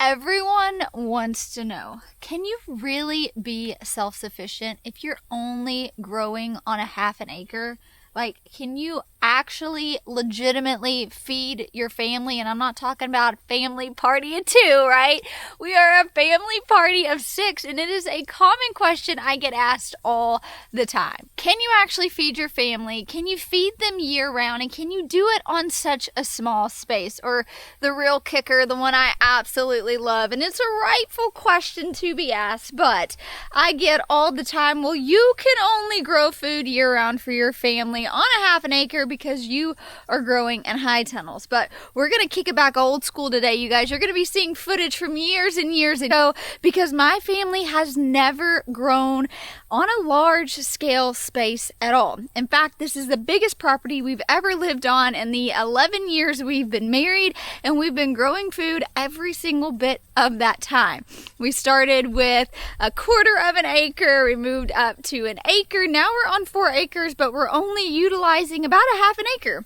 Everyone wants to know, can you really be self-sufficient if you're only growing on a half an acre? Like, can you actually legitimately feed your family? And I'm not talking about a family party of 2, right? We are a family party of 6, and it is a common question I get asked all the time. Can you actually feed your family? Can you feed them year round? And can you do it on such a small space? Or the real kicker, the one I absolutely love, and it's a rightful question to be asked, but I get all the time, well, you can only grow food year round for your family on a half an acre because you are growing in high tunnels. But we're going to kick it back old school today, you guys. You're going to be seeing footage from years and years ago because my family has never grown on a large scale space at all. In fact, this is the biggest property we've ever lived on in the 11 years we've been married, and we've been growing food every single bit of that time. We started with a quarter of an acre, we moved up to an acre, now we're on 4 acres, but we're only utilizing about a half an acre.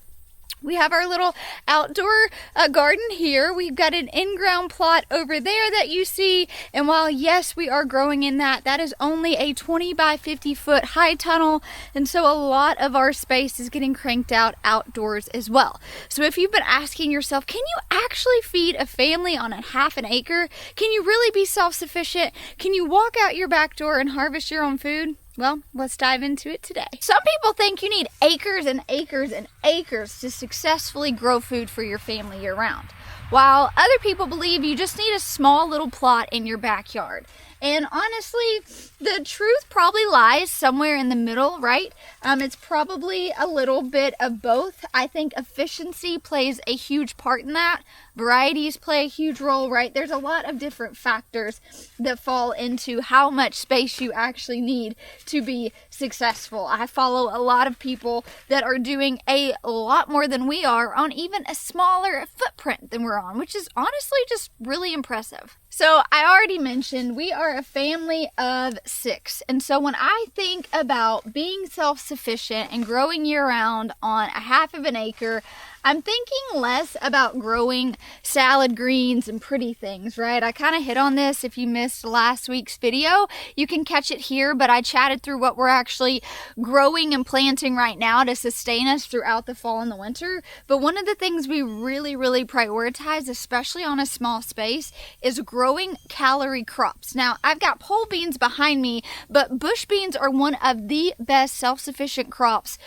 We have our little outdoor garden here. We've got an in-ground plot over there that you see. And while, yes, we are growing in that, that is only a 20 by 50 foot high tunnel. And so a lot of our space is getting cranked out outdoors as well. So if you've been asking yourself, can you actually feed a family on a half an acre? Can you really be self-sufficient? Can you walk out your back door and harvest your own food? Well, let's dive into it today. Some people think you need acres and acres and acres to successfully grow food for your family year round, while other people believe you just need a small little plot in your backyard. And honestly, the truth probably lies somewhere in the middle, right? It's probably a little bit of both. I think efficiency plays a huge part in that. Varieties play a huge role, right? There's a lot of different factors that fall into how much space you actually need to be successful. I follow a lot of people that are doing a lot more than we are on even a smaller footprint than we're on, which is honestly just really impressive. So I already mentioned we are a family of 6. And so when I think about being self-sufficient and growing year-round on a half of an acre, I'm thinking less about growing salad greens and pretty things, right? I kind of hit on this. If you missed last week's video, you can catch it here, but I chatted through what we're actually growing and planting right now to sustain us throughout the fall and the winter. But one of the things we really prioritize, especially on a small space, is growing calorie crops. Now, I've got pole beans behind me, but bush beans are one of the best self-sufficient crops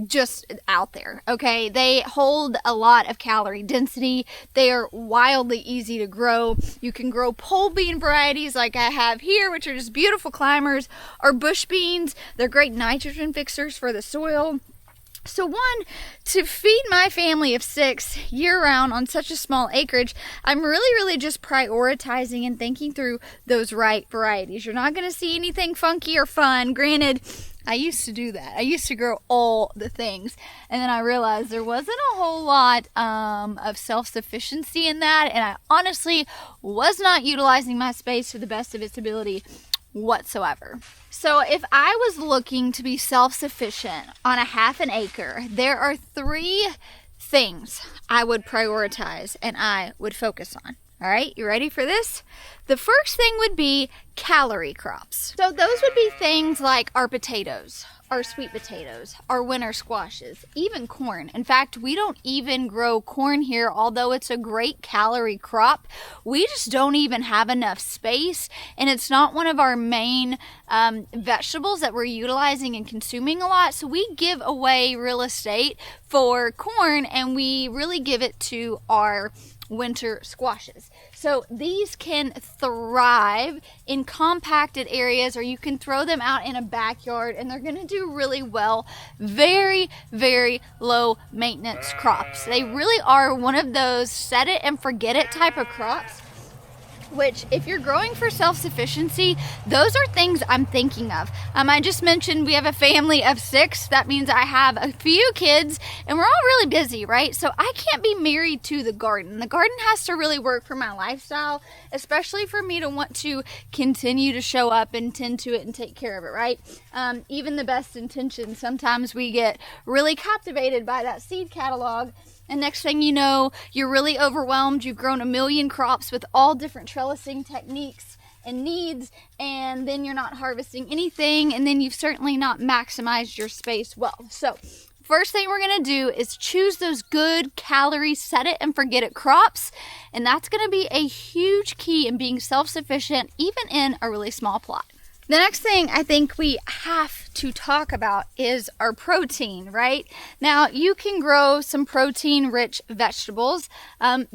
just out there, okay? They hold a lot of calorie density. They are wildly easy to grow. You can grow pole bean varieties like I have here, which are just beautiful climbers, or bush beans. They're great nitrogen fixers for the soil. So one, to feed my family of 6 year-round on such a small acreage, I'm really just prioritizing and thinking through those right varieties. You're not going to see anything funky or fun. Granted, I used to do that. I used to grow all the things, and then I realized there wasn't a whole lot of self-sufficiency in that, and I honestly was not utilizing my space to the best of its ability whatsoever. So if I was looking to be self-sufficient on a half an acre, there are 3 things I would prioritize and I would focus on. All right, you ready for this? The first thing would be calorie crops. So those would be things like our potatoes, our sweet potatoes, our winter squashes, even corn. In fact, we don't even grow corn here, although it's a great calorie crop. We just don't even have enough space, and it's not one of our main vegetables that we're utilizing and consuming a lot. So we give away real estate for corn, and we really give it to our winter squashes. So these can thrive in compacted areas, or you can throw them out in a backyard and they're going to do really well. Very low maintenance crops. They really are one of those set it and forget it type of crops, which if you're growing for self-sufficiency, those are things I'm thinking of. I just mentioned we have a family of 6. That means I have a few kids and we're all really busy, right? So I can't be married to the garden. The garden has to really work for my lifestyle, especially for me to want to continue to show up and tend to it and take care of it, right? Even the best intentions, sometimes we get really captivated by that seed catalog And next thing you know, you're really overwhelmed. You've grown a million crops with all different trellising techniques and needs, and then you're not harvesting anything, and then you've certainly not maximized your space well. So first thing we're going to do is choose those good calorie set it and forget it crops, and that's going to be a huge key in being self-sufficient even in a really small plot. The next thing I think we have to talk about is our protein, right? Now, you can grow some protein-rich vegetables.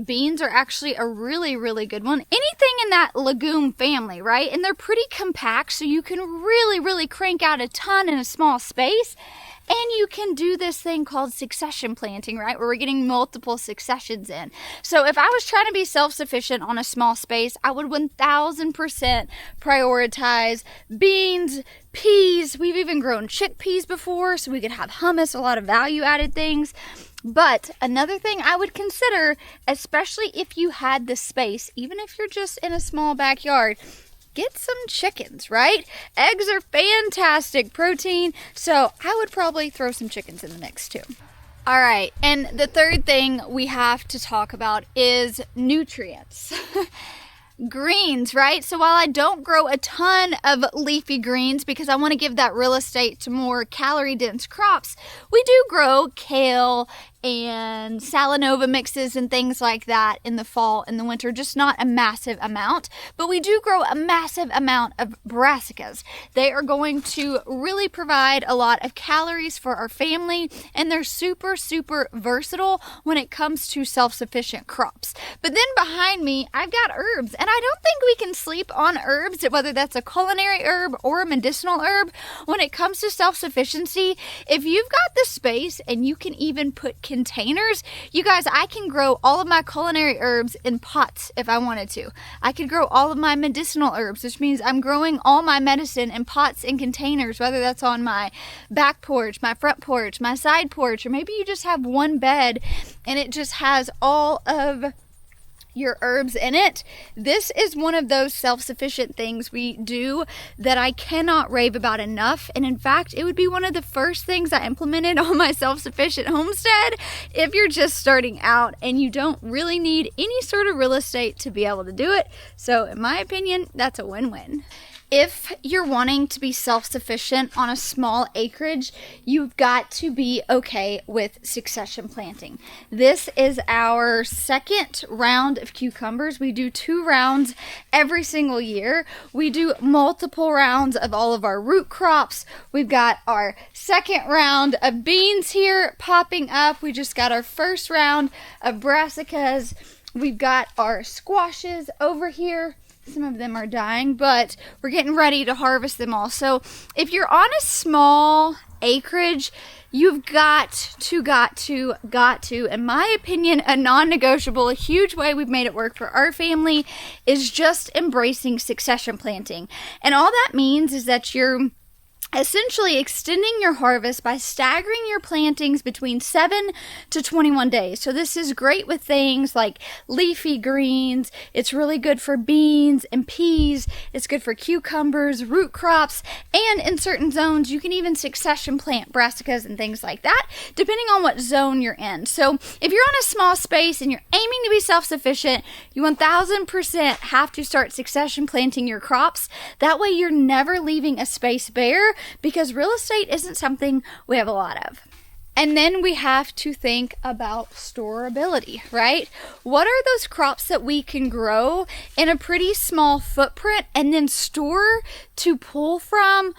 Beans are actually a really, really good one. Anything in that legume family, right? And they're pretty compact, so you can really, really crank out a ton in a small space. And you can do this thing called succession planting, right? Where we're getting multiple successions in. So if I was trying to be self-sufficient on a small space, I would 1000% prioritize beans, peas. We've even grown chickpeas before, so we could have hummus, a lot of value-added things. But another thing I would consider, especially if you had the space, even if you're just in a small backyard, get some chickens, right? Eggs are fantastic protein, so I would probably throw some chickens in the mix too. All right, and the third thing we have to talk about is nutrients. Greens, right? So while I don't grow a ton of leafy greens because I want to give that real estate to more calorie dense crops, we do grow kale and salanova mixes and things like that in the fall and the winter, just not a massive amount, but we do grow a massive amount of brassicas. They are going to really provide a lot of calories for our family, and they're super, super versatile when it comes to self-sufficient crops. But then behind me, I've got herbs, and I don't think we can sleep on herbs, whether that's a culinary herb or a medicinal herb. When it comes to self-sufficiency, if you've got the space and you can even put containers, you guys, I can grow all of my culinary herbs in pots if I wanted to. I could grow all of my medicinal herbs, which means I'm growing all my medicine in pots and containers, whether that's on my back porch, my front porch, my side porch, or maybe you just have one bed and it just has all of your herbs in it. This is one of those self-sufficient things we do that I cannot rave about enough. And in fact, it would be one of the first things I implemented on my self-sufficient homestead if you're just starting out and you don't really need any sort of real estate to be able to do it. So in my opinion, that's a win-win. If you're wanting to be self-sufficient on a small acreage, you've got to be okay with succession planting. This is our second round of cucumbers. We do 2 rounds every single year. We do multiple rounds of all of our root crops. We've got our second round of beans here popping up. We just got our first round of brassicas. We've got our squashes over here. Some of them are dying, but we're getting ready to harvest them all. So if you're on a small acreage, you've got to, in my opinion, a non-negotiable, a huge way we've made it work for our family is just embracing succession planting. And all that means is that you're essentially extending your harvest by staggering your plantings between 7 to 21 days. So this is great with things like leafy greens. It's really good for beans and peas. It's good for cucumbers, root crops, and in certain zones, you can even succession plant brassicas and things like that, depending on what zone you're in. So if you're on a small space and you're aiming to be self-sufficient, you 1000% have to start succession planting your crops. That way you're never leaving a space bare, because real estate isn't something we have a lot of. And then we have to think about storability, right? What are those crops that we can grow in a pretty small footprint and then store to pull from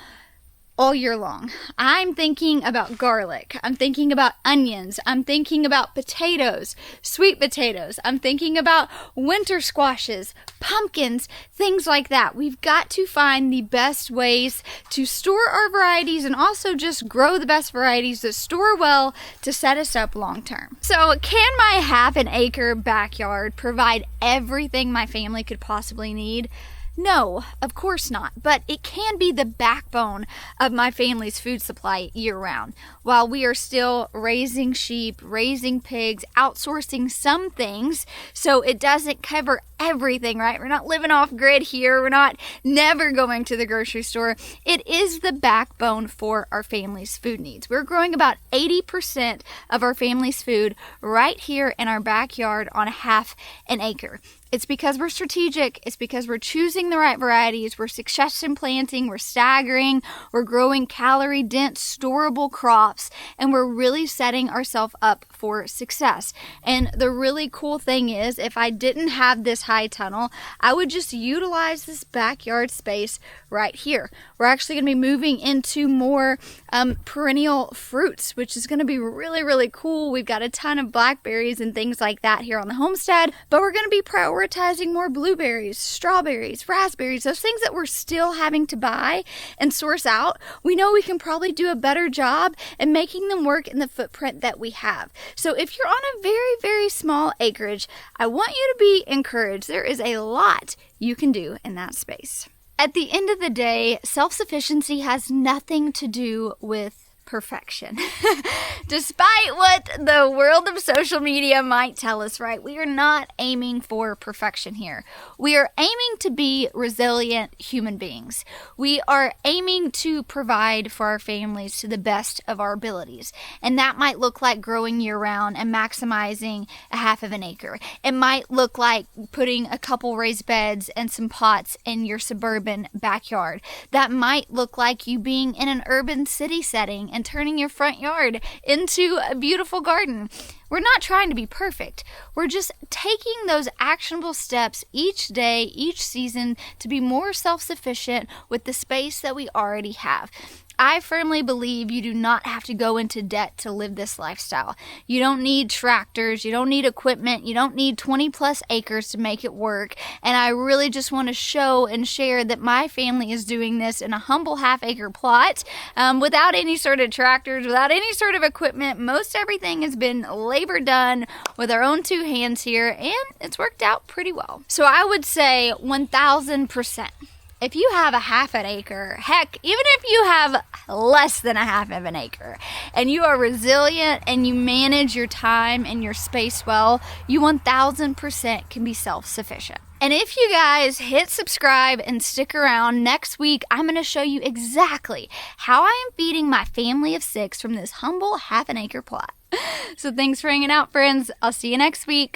all year long? I'm thinking about garlic. I'm thinking about onions. I'm thinking about potatoes, sweet potatoes. I'm thinking about winter squashes, pumpkins, things like that. We've got to find the best ways to store our varieties and also just grow the best varieties that store well to set us up long term. So can my half an acre backyard provide everything my family could possibly need? No, of course not, but it can be the backbone of my family's food supply year-round. While we are still raising sheep, raising pigs, outsourcing some things, so it doesn't cover everything, right? We're not living off grid here. We're not never going to the grocery store. It is the backbone for our family's food needs. We're growing about 80% of our family's food right here in our backyard on half an acre. It's because we're strategic. It's because we're choosing the right varieties. We're succession planting. We're staggering. We're growing calorie-dense, storable crops. And we're really setting ourselves up for success. And the really cool thing is, if I didn't have this high tunnel, I would just utilize this backyard space right here. We're actually going to be moving into more perennial fruits, which is going to be really, really cool. We've got a ton of blackberries and things like that here on the homestead, but we're going to be prioritizing more blueberries, strawberries, raspberries, those things that we're still having to buy and source out. We know we can probably do a better job in making them work in the footprint that we have. So if you're on a very, very small acreage, I want you to be encouraged. There is a lot you can do in that space. At the end of the day, self-sufficiency has nothing to do with perfection. Despite what the world of social media might tell us, right? We are not aiming for perfection here. We are aiming to be resilient human beings. We are aiming to provide for our families to the best of our abilities. And that might look like growing year-round and maximizing a half of an acre. It might look like putting a couple raised beds and some pots in your suburban backyard. That might look like you being in an urban city setting and turning your front yard into a beautiful garden. We're not trying to be perfect. We're just taking those actionable steps each day, each season to be more self-sufficient with the space that we already have. I firmly believe you do not have to go into debt to live this lifestyle. You don't need tractors, you don't need equipment, you don't need 20 plus acres to make it work. And I really just want to show and share that my family is doing this in a humble half-acre plot without any sort of tractors, without any sort of equipment. Most everything has been labor done with our own two hands here, and it's worked out pretty well. So I would say 1,000%. If you have a half an acre, heck, even if you have less than a half of an acre, and you are resilient and you manage your time and your space well, you 1,000% can be self-sufficient. And if you guys hit subscribe and stick around, next week I'm going to show you exactly how I am feeding my family of 6 from this humble half an acre plot. So thanks for hanging out, friends. I'll see you next week.